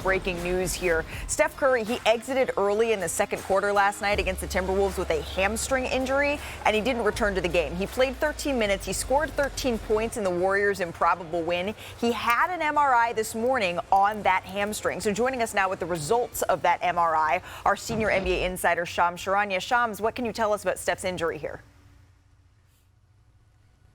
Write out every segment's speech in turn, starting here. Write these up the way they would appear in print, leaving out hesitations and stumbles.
breaking news here. Steph Curry, he exited early in the second quarter last night against the Timberwolves with a hamstring injury, and he didn't return to the game. He played 13 minutes. He scored 13 points in the Warriors' improbable win. He had an MRI this morning on that hamstring. So joining us now with the results of that MRI, our senior NBA insider, Charania. Shams, what can you tell us about Steph's injury here?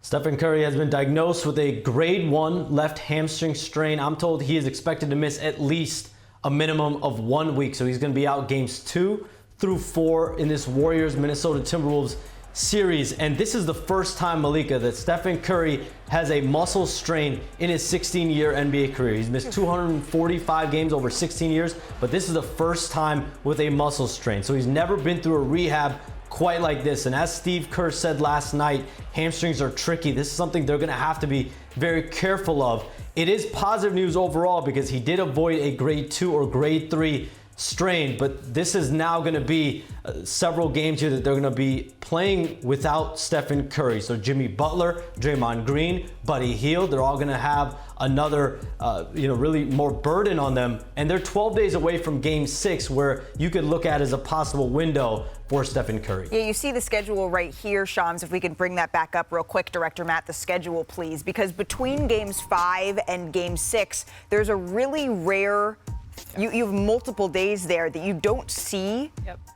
Stephen Curry has been diagnosed with a grade 1 left hamstring strain. I'm told he is expected to miss at least a minimum of 1 week. So he's going to be out games 2 through 4 in this Warriors-Minnesota Timberwolves series. And this is the first time, Malika, that Stephen Curry has a muscle strain in his 16-year NBA career. He's missed 245 games over 16 years, but this is the first time with a muscle strain. So he's never been through a rehab quite like this. And as Steve Kerr said last night, hamstrings are tricky. This is something they're going to have to be very careful of. It is positive news overall because he did avoid a grade 2 or grade 3 strain, but this is now going to be several games here that they're going to be playing without Stephen Curry. So Jimmy Butler, Draymond Green, Buddy Hield, they're all going to have another, really more burden on them. And they're 12 days away from game 6, where you could look at as a possible window for Stephen Curry. Yeah, you see the schedule right here, Shams. If we can bring that back up real quick, Director Matt, the schedule, please. Because between games 5 and game 6, there's a really rare You have multiple days there that you don't see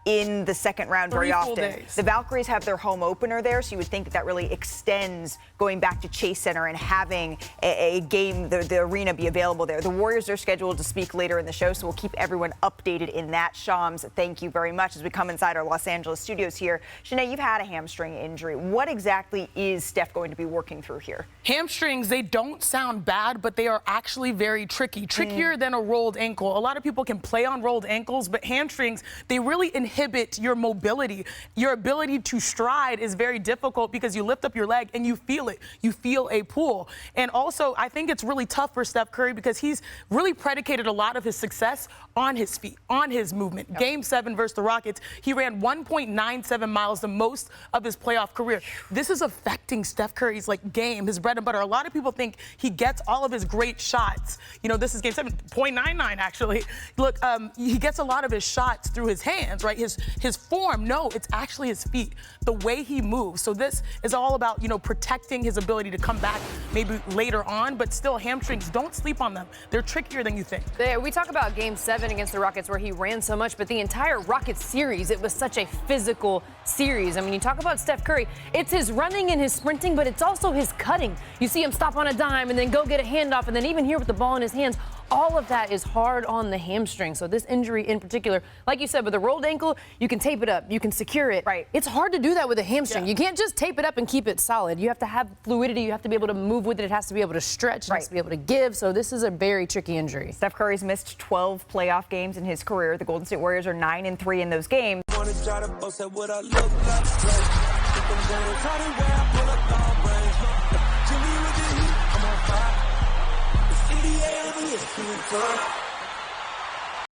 in the second round very often. The Valkyries have their home opener there, so you would think that really extends going back to Chase Center and having a game, the arena be available there. The Warriors are scheduled to speak later in the show, so we'll keep everyone updated in that. Shams, thank you very much. As we come inside our Los Angeles studios here, Shanae, you've had a hamstring injury. What exactly is Steph going to be working through here? Hamstrings, they don't sound bad, but they are actually very tricky. Trickier than a rolled ankle. A lot of people can play on rolled ankles, but hamstrings, they really inhibit your mobility. Your ability to stride is very difficult because you lift up your leg and you feel it. You feel a pull. And also, I think it's really tough for Steph Curry because he's really predicated a lot of his success on his feet, on his movement. Yep. Game 7 versus the Rockets, he ran 1.97 miles, the most of his playoff career. This is affecting Steph Curry's game, his bread and butter. A lot of people think he gets all of his great shots. This is game 7, 0.99 actually. Look, he gets a lot of his shots through his hands, right? His form, no, it's actually his feet, the way he moves. So this is all about, protecting his ability to come back maybe later on, but still hamstrings, don't sleep on them. They're trickier than you think. We talk about game 7 against the Rockets where he ran so much, but the entire Rockets series, it was such a physical series. I mean, you talk about Steph Curry, it's his running and his sprinting, but it's also his cutting. You see him stop on a dime and then go get a handoff, and then even here with the ball in his hands, all of that is hard on the hamstring. So this injury in particular, like you said, with a rolled ankle, you can tape it up, you can secure it. Right. It's hard to do that with a hamstring. Yeah. You can't just tape it up and keep it solid. You have to have fluidity. You have to be able to move with it. It has to be able to stretch. It has to be able to give. So this is a very tricky injury. Steph Curry's missed 12 playoff games in his career. The Golden State Warriors are 9-3 in those games. I'm on fire.